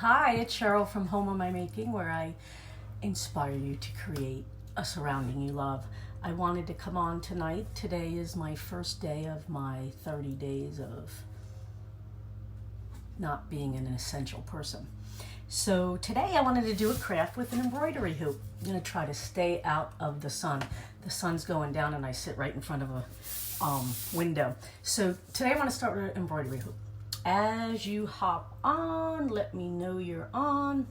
Hi, it's Cheryl from Home of My Making, where I inspire you to create a surrounding you love. I wanted to come on tonight. Today is my first day of my 30 days of not being an essential person. So today I wanted to do a craft with an embroidery hoop. I'm going to try to stay out of the sun. The sun's going down and I sit right in front of a window. So today I want to start with an embroidery hoop. As you hop on, let me know you're on,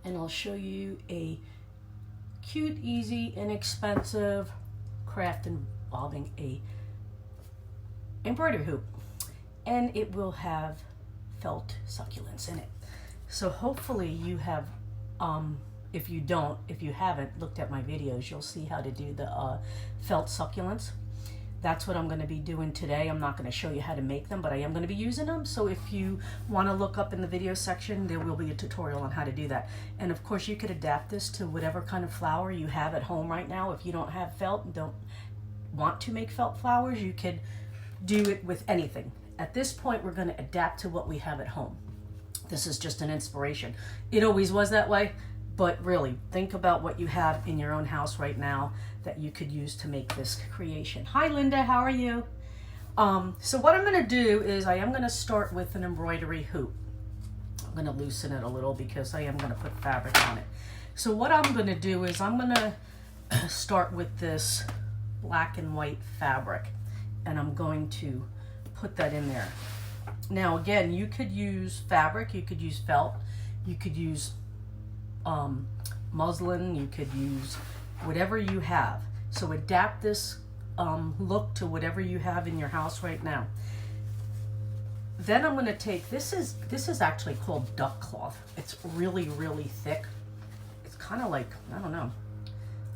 and I'll show you a cute, easy, inexpensive craft involving a embroidery hoop, and it will have felt succulents in it. So hopefully you have, if you haven't looked at my videos, you'll see how to do the felt succulents. That's what I'm going to be doing today. I'm not going to show you how to make them, but I am going to be using them. So if you want to look up in the video section, there will be a tutorial on how to do that. And of course you could adapt this to whatever kind of flower you have at home right now. If you don't have felt and don't want to make felt flowers, you could do it with anything. At this point, we're going to adapt to what we have at home. This is just an inspiration. It always was that way. But really, think about what you have in your own house right now that you could use to make this creation. Hi, Linda. How are you? So what I'm going to do is I am going to start with an embroidery hoop. I'm going to loosen it a little because I am going to put fabric on it. So what I'm going to do is I'm going to start with this black and white fabric, and I'm going to put that in there. Now, again, you could use fabric. You could use felt. You could use muslin, you could use whatever you have. So adapt this look to whatever you have in your house right now. Then I'm going to take, this is actually called duck cloth. It's really, really thick. It's kind of like, I don't know,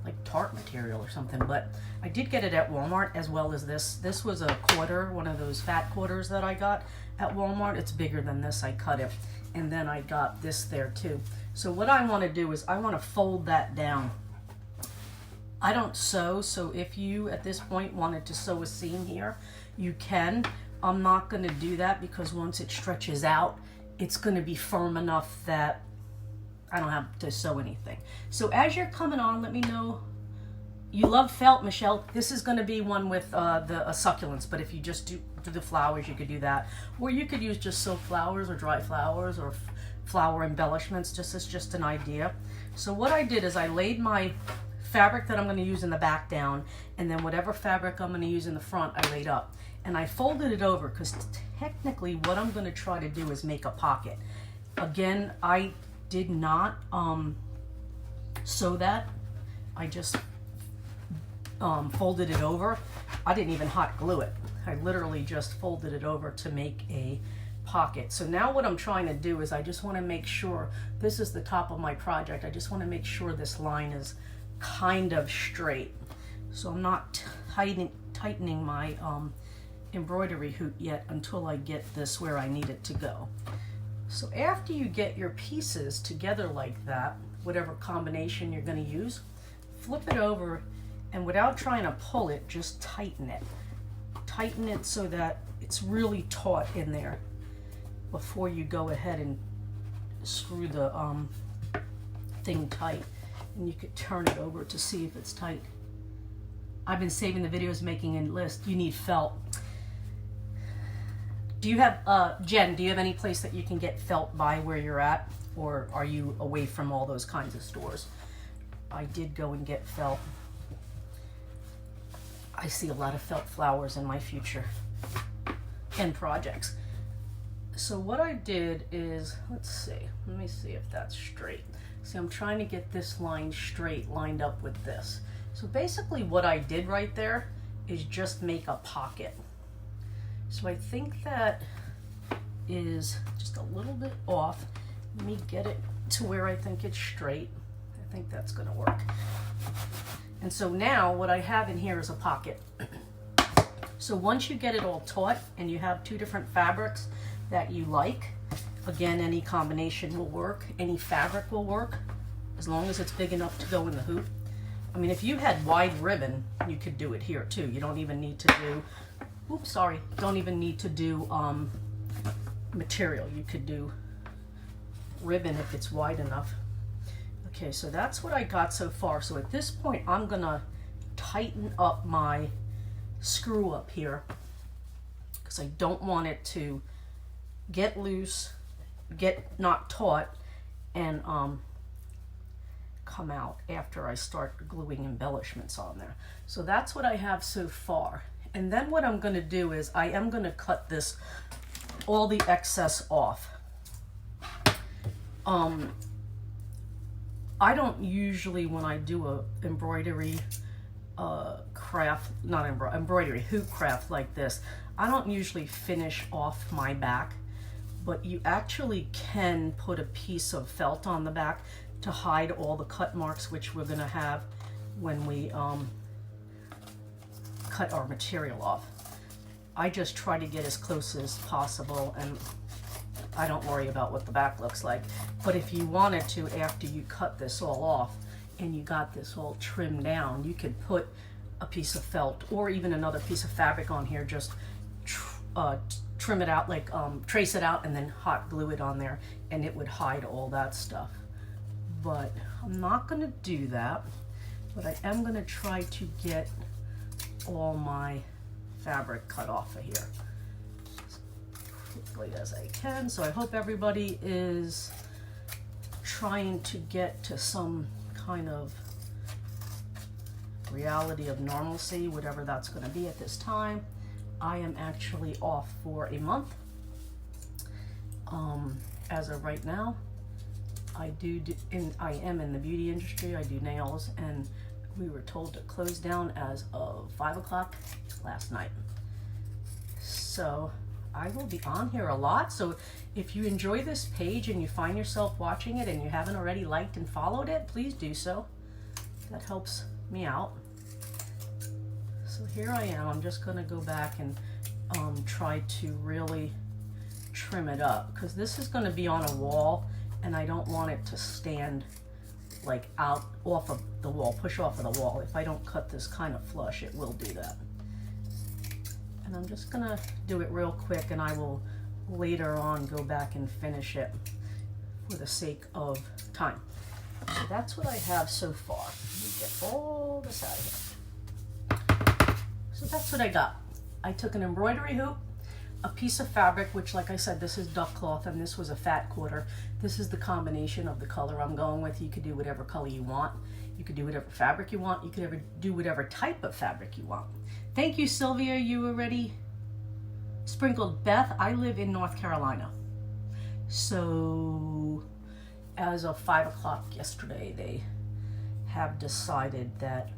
like tart material or something, but I did get it at Walmart as well as this. This was a quarter, one of those fat quarters that I got at Walmart. It's bigger than this. I cut it. And then I got this there too. So what I want to do is I want to fold that down. I don't sew, so if you at this point wanted to sew a seam here, you can. I'm not going to do that because once it stretches out, it's going to be firm enough that I don't have to sew anything. So as you're coming on, let me know. You love felt, Michelle. This is going to be one with the succulents, but if you just do the flowers, you could do that. Or you could use just silk flowers or dry flowers or flower embellishments. Just an idea. So what I did is I laid my fabric that I'm going to use in the back down, and then whatever fabric I'm going to use in the front, I laid up. And I folded it over because technically what I'm going to try to do is make a pocket. Again, I did not sew that. I just folded it over. I didn't even hot glue it. I literally just folded it over to make a pocket. So now what I'm trying to do is I just want to make sure, this is the top of my project, I just want to make sure this line is kind of straight. So I'm not tightening my embroidery hoop yet until I get this where I need it to go. So after you get your pieces together like that, whatever combination you're going to use, flip it over, and without trying to pull it, just tighten it. Tighten it so that it's really taut in there before you go ahead and screw the thing tight. And you could turn it over to see if it's tight. I've been saving the videos making a list. You need felt. Do you have, Jen, do you have any place that you can get felt by where you're at? Or are you away from all those kinds of stores? I did go and get felt. I see a lot of felt flowers in my future and projects. So what I did is, let's see, let me see if that's straight. See, I'm trying to get this line straight, lined up with this. So basically what I did right there is just make a pocket. So I think that is just a little bit off. Let me get it to where I think it's straight. I think that's gonna work. And so now what I have in here is a pocket. So once you get it all taut and you have two different fabrics that you like, again, any combination will work, any fabric will work, as long as it's big enough to go in the hoop. I mean, if you had wide ribbon, you could do it here too. You don't even need to do, oops, sorry, don't even need to do material. You could do ribbon if it's wide enough. Okay, so that's what I got so far. So at this point, I'm gonna tighten up my screw up here because I don't want it to get loose, get not taut, and come out after I start gluing embellishments on there. So that's what I have so far. And then what I'm going to do is I am going to cut this, all the excess off. I don't usually, when I do a embroidery craft, not embroidery, hoop craft like this, I don't usually finish off my back, but you actually can put a piece of felt on the back to hide all the cut marks, which we're gonna have when we cut our material off. I just try to get as close as possible, and I don't worry about what the back looks like. But if you wanted to, after you cut this all off and you got this all trimmed down, you could put a piece of felt or even another piece of fabric on here, just trim it out, like trace it out and then hot glue it on there, and it would hide all that stuff. But I'm not gonna do that, but I am gonna try to get all my fabric cut off of here as quickly as I can. So I hope everybody is trying to get to some kind of reality of normalcy, whatever that's gonna be at this time. I am actually off for a month. As of right now, I am in the beauty industry. I do nails, and we were told to close down as of 5 o'clock last night. So I will be on here a lot. So if you enjoy this page and you find yourself watching it and you haven't already liked and followed it, please do so. That helps me out. So here I am. I'm just going to go back and try to really trim it up, because this is going to be on a wall and I don't want it to stand like out off of the wall, push off of the wall. If I don't cut this kind of flush, it will do that. And I'm just going to do it real quick, and I will later on go back and finish it for the sake of time. So that's what I have so far. Let me get all this out of here. So that's what I got. I took an embroidery hoop, a piece of fabric, which, like I said, this is duck cloth, and this was a fat quarter. This is the combination of the color I'm going with. You could do whatever color you want. You could do whatever fabric you want. You could do whatever type of fabric you want. Thank you, Sylvia. You already sprinkled. Beth, I live in North Carolina. So as of 5 o'clock yesterday, they have decided that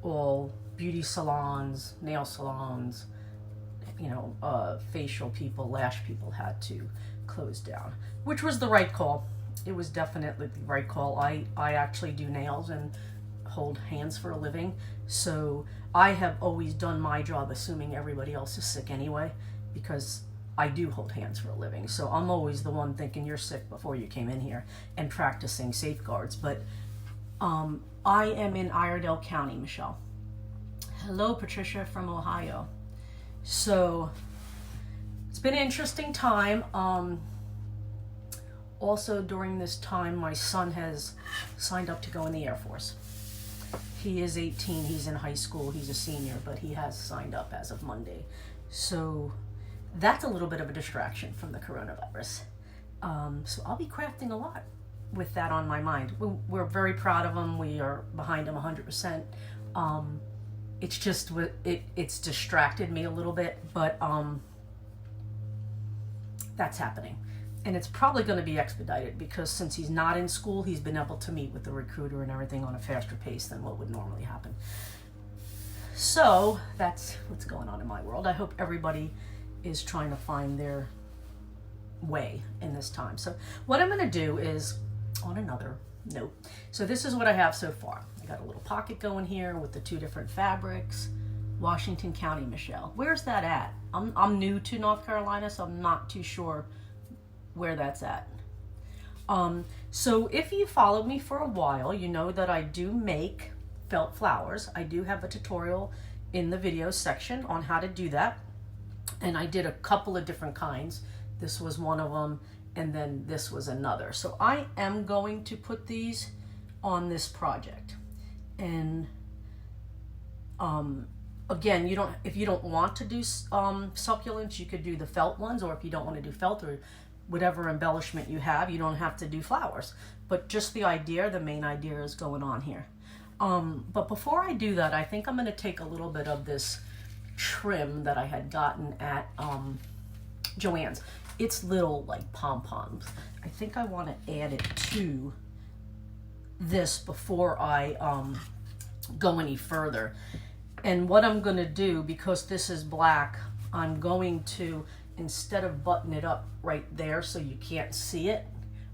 all beauty salons, nail salons, facial people, lash people had to close down, which was the right call. It was definitely the right call. I actually do nails and hold hands for a living, so I have always done my job assuming everybody else is sick anyway, because I do hold hands for a living. So I'm always the one thinking you're sick before you came in here and practicing safeguards. But I am in Iredell County, Michelle. Hello, Patricia from Ohio. So it's been an interesting time. Also during this time, my son has signed up to go in the Air Force. He is 18, he's in high school, he's a senior, but he has signed up as of Monday. So that's a little bit of a distraction from the coronavirus. So I'll be crafting a lot with that on my mind. We're very proud of him. We are behind him 100%. It's just, it's distracted me a little bit, but that's happening. And it's probably going to be expedited, because since he's not in school, he's been able to meet with the recruiter and everything on a faster pace than what would normally happen. So that's what's going on in my world. I hope everybody is trying to find their way in this time. So what I'm going to do is, on another note, so this is what I have so far. I got a little pocket going here with the 2 different fabrics. Washington County, Michelle. Where's that at? I'm new to North Carolina, so I'm not too sure where that's at. So if you followed me for a while, you know that I do make felt flowers. I do have a tutorial in the video section on how to do that. And I did a couple of different kinds. This was one of them, and then this was another. So I am going to put these on this project. And again, if you don't want to do succulents, you could do the felt ones, or if you don't want to do felt or whatever embellishment you have, you don't have to do flowers. But just the main idea is going on here. But before I do that, I think I'm going to take a little bit of this trim that I had gotten at Joann's. It's little like pom-poms. I think I want to add it to this before I go any further. And what I'm going to do, because this is black, I'm going to, instead of button it up right there so you can't see it,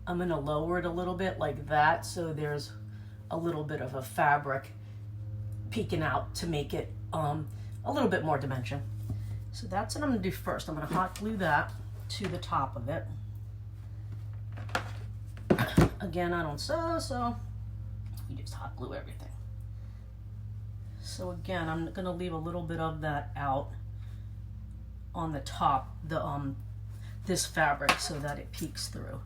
I'm going to lower it a little bit like that, so there's a little bit of a fabric peeking out to make it a little bit more dimension. So that's what I'm going to do first. I'm going to hot glue that to the top of it. Again, I don't sew, so you just hot glue everything. So again, I'm going to leave a little bit of that out on the top, this fabric, so that it peeks through.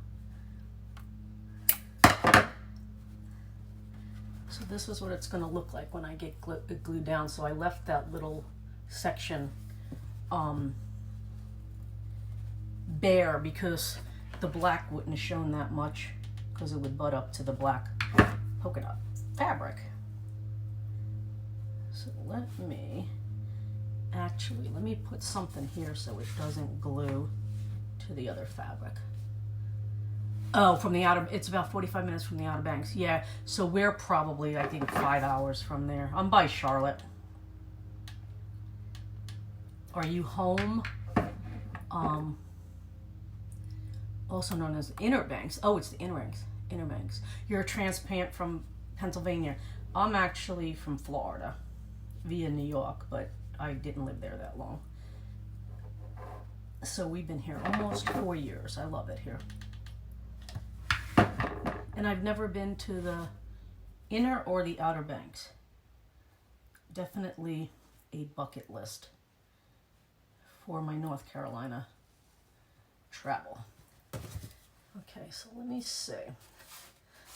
So this is what it's going to look like when I get it glued down. So I left that little section bare because the black wouldn't have shown that much, because it would butt up to the black polka dot fabric. So let me put something here so it doesn't glue to the other fabric. Oh, from the outer, it's about 45 minutes from the Outer Banks. Yeah, so we're probably, I think, 5 hours from there. I'm by Charlotte. Are you home? Also known as Inner Banks. Oh, it's the Inner Banks. Inner Banks. You're a transplant from Pennsylvania. I'm actually from Florida via New York, but I didn't live there that long. So we've been here almost 4 years. I love it here. And I've never been to the Inner or the Outer Banks. Definitely a bucket list for my North Carolina travel. Okay, so let me see.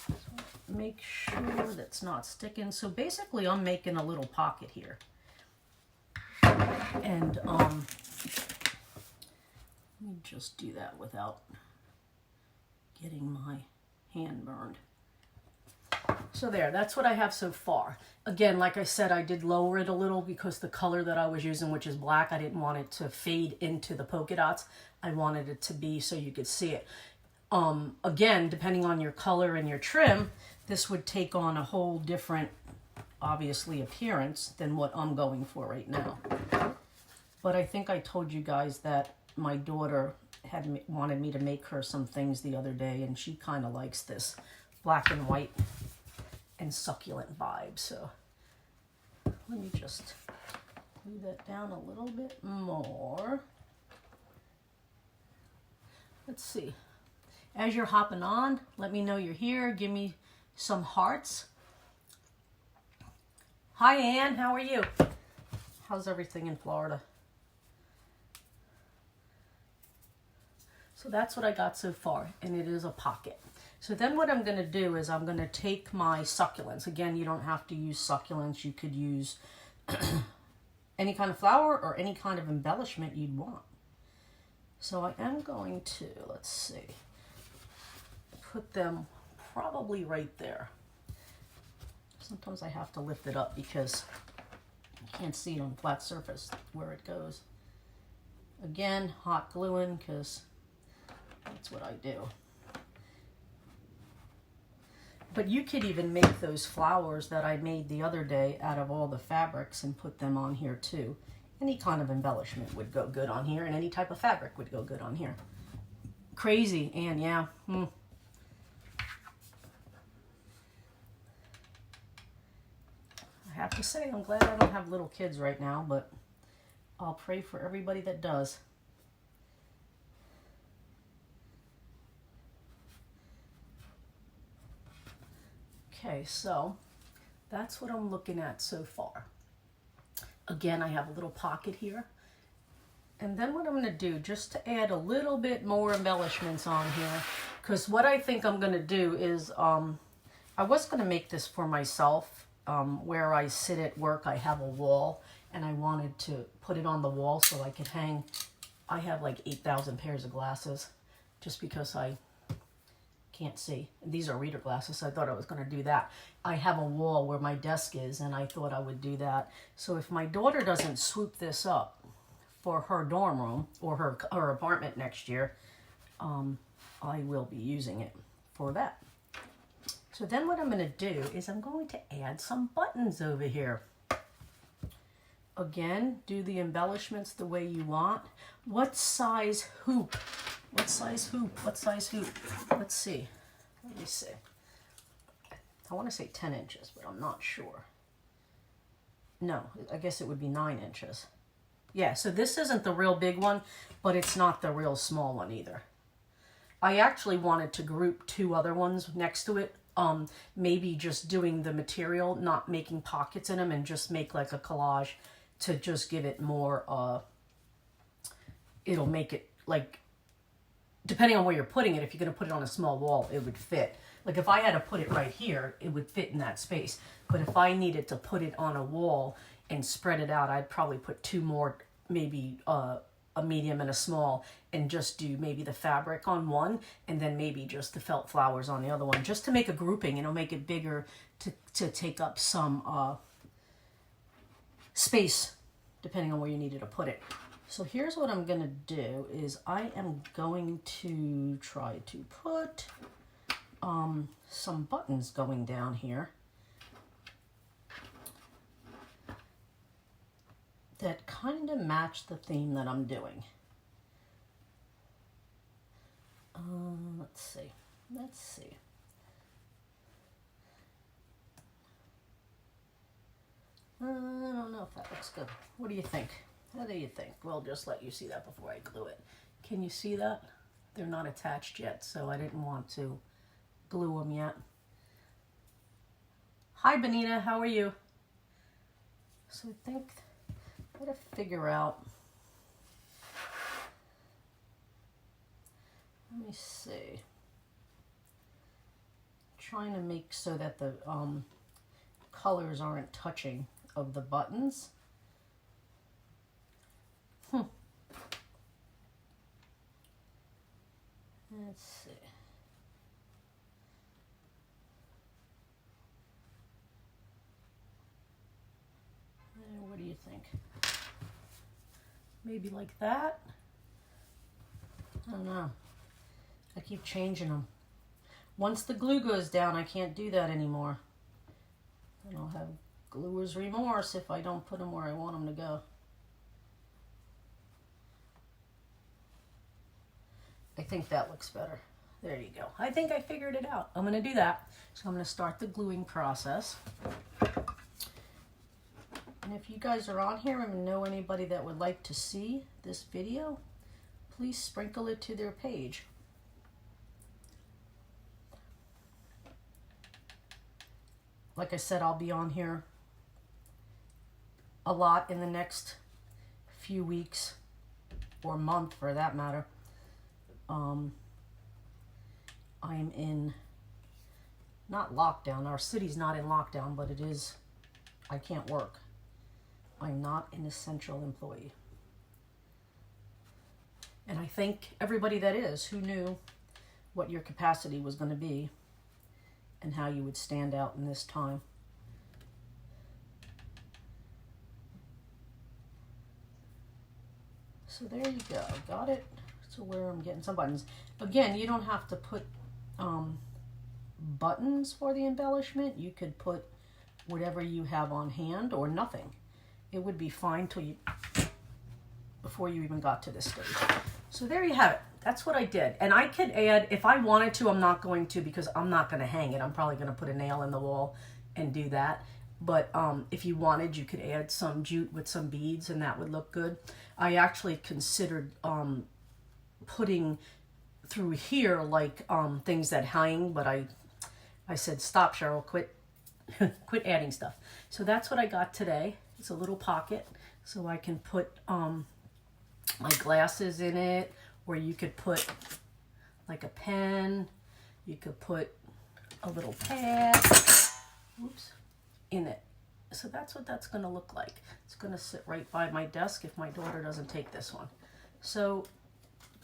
So make sure that's not sticking. So basically I'm making a little pocket here. And let me just do that without getting my hand burned. So there, that's what I have so far. Again, like I said, I did lower it a little because the color that I was using, which is black, I didn't want it to fade into the polka dots. I wanted it to be so you could see it. Again, depending on your color and your trim, this would take on a whole different, obviously, appearance than what I'm going for right now. But I think I told you guys that my daughter had wanted me to make her some things the other day, and she kind of likes this black and white and succulent vibe. So let me just glue that down a little bit more. Let's see. As you're hopping on, let me know you're here. Give me some hearts. Hi, Ann. How are you? How's everything in Florida? So that's what I got so far, and it is a pocket. So then what I'm going to do is I'm going to take my succulents. Again, you don't have to use succulents. You could use any kind of flower or any kind of embellishment you'd want. So I am going to, let's see, put them probably right there. Sometimes I have to lift it up because you can't see it on a flat surface where it goes. Again, hot gluing because that's what I do. But you could even make those flowers that I made the other day out of all the fabrics and put them on here too. Any kind of embellishment would go good on here, and any type of fabric would go good on here. Crazy, and yeah. I have to say, I'm glad I don't have little kids right now, but I'll pray for everybody that does. Okay, so that's what I'm looking at so far. Again, I have a little pocket here, And then what I'm going to do, just to add a little bit more embellishments on here, because what I think I'm going to do is, I was going to make this for myself. Where I sit at work, I have a wall, and I wanted to put it on the wall so I could hang. I have like 8,000 pairs of glasses, just because I can't see. And these are reader glasses, so I thought I was going to do that. I have a wall where my desk is, and I thought I would do that. So if my daughter doesn't swoop this up for her dorm room or her apartment next year, I will be using it for that. So then what I'm going to do is I'm going to add some buttons over here. Again, do the embellishments the way you want. What size hoop? What size hoop? What size hoop? Let's see. Let me see. I want to say 10 inches, but I'm not sure. No, I guess it would be 9 inches. Yeah, so this isn't the real big one, but it's not the real small one either. I actually wanted to group 2 other ones next to it. Maybe just doing the material, not making pockets in them, and just make like a collage to just give it more, it'll make it like, depending on where you're putting it, if you're going to put it on a small wall, it would fit. Like if I had to put it right here, it would fit in that space. But if I needed to put it on a wall and spread it out, I'd probably put 2 more, maybe a medium and a small, and just do maybe the fabric on one, and then maybe just the felt flowers on the other one, just to make a grouping, and it'll make it bigger to take up some space, depending on where you needed to put it. So here's what I'm gonna do is I am going to try to put some buttons going down here that kind of match the theme that I'm doing. Let's see. Let's see. I don't know if that looks good. What do you think? What do you think? We'll just let you see that before I glue it. Can you see that? They're not attached yet, so I didn't want to glue them yet. Hi, Benita. How are you? So I think I gotta figure out. Let me see. Trying to make so that the colors aren't touching of the buttons. Let's see. What do you think? Maybe like that? I don't know. I keep changing them. Once the glue goes down, I can't do that anymore. And I'll have gluer's remorse if I don't put them where I want them to go. I think that looks better. There you go. I think I figured it out. I'm going to do that. So I'm going to start the gluing process. And if you guys are on here and know anybody that would like to see this video, please sprinkle it to their page. Like I said, I'll be on here a lot in the next few weeks, or month for that matter. I'm in, not lockdown, our city's not in lockdown, but it is, I can't work. I'm not an essential employee. And I thank everybody that is, who knew what your capacity was going to be and how you would stand out in this time. So there you go, got it to where I'm getting some buttons. Again, you don't have to put buttons for the embellishment. You could put whatever you have on hand or nothing. It would be fine till you, before you even got to this stage. So there you have it. That's what I did. And I could add, if I wanted to, I'm not going to because I'm not going to hang it. I'm probably going to put a nail in the wall and do that. But if you wanted, you could add some jute with some beads and that would look good. I actually considered putting through here like things that hang, but I said, stop, Cheryl, quit adding stuff. So that's what I got today. It's a little pocket so I can put my glasses in it, or you could put like a pen, you could put a little pad, oops, in it. So that's what that's going to look like. It's going to sit right by my desk if my daughter doesn't take this one. So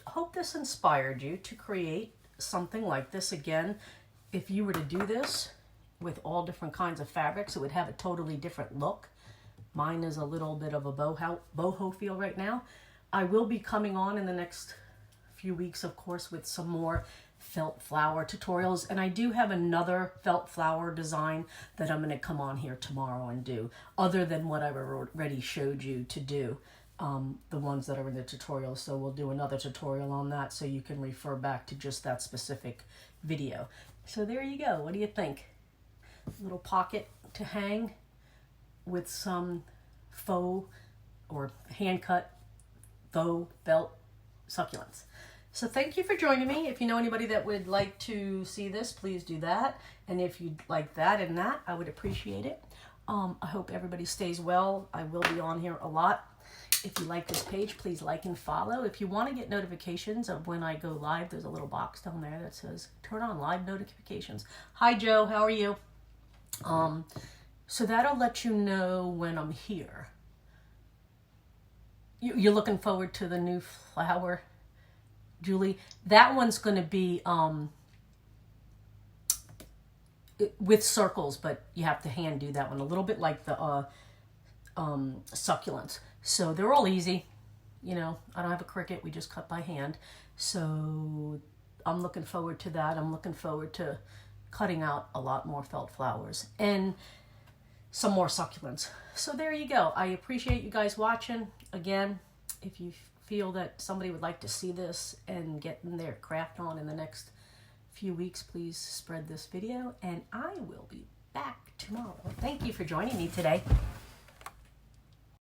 hope this inspired you to create something like this. Again, if you were to do this with all different kinds of fabrics, it would have a totally different look. Mine is a little bit of a boho feel right now. I will be coming on in the next few weeks, of course, with some more felt flower tutorials, and I do have another felt flower design that I'm going to come on here tomorrow and do, other than what I've already showed you to do, the ones that are in the tutorial. So we'll do another tutorial on that, so you can refer back to just that specific video. So there you go. What do you think? Little pocket to hang with some faux or hand cut faux felt succulents. So thank you for joining me. If you know anybody that would like to see this, please do that. And if you'd like that and that, I would appreciate it. I hope everybody stays well. I will be on here a lot. If you like this page, please like and follow. If you want to get notifications of when I go live, there's a little box down there that says turn on live notifications. Hi Joe, how are you? So that'll let you know when I'm here. You're looking forward to the new flower, Julie? That one's going to be with circles, but you have to hand do that one, a little bit like the succulents. So they're all easy. You know, I don't have a Cricut. We just cut by hand. So I'm looking forward to that. I'm looking forward to cutting out a lot more felt flowers and some more succulents. So there you go. I appreciate you guys watching. Again, if you feel that somebody would like to see this and get their craft on in the next few weeks, please spread this video, and I will be back tomorrow. Thank you for joining me today.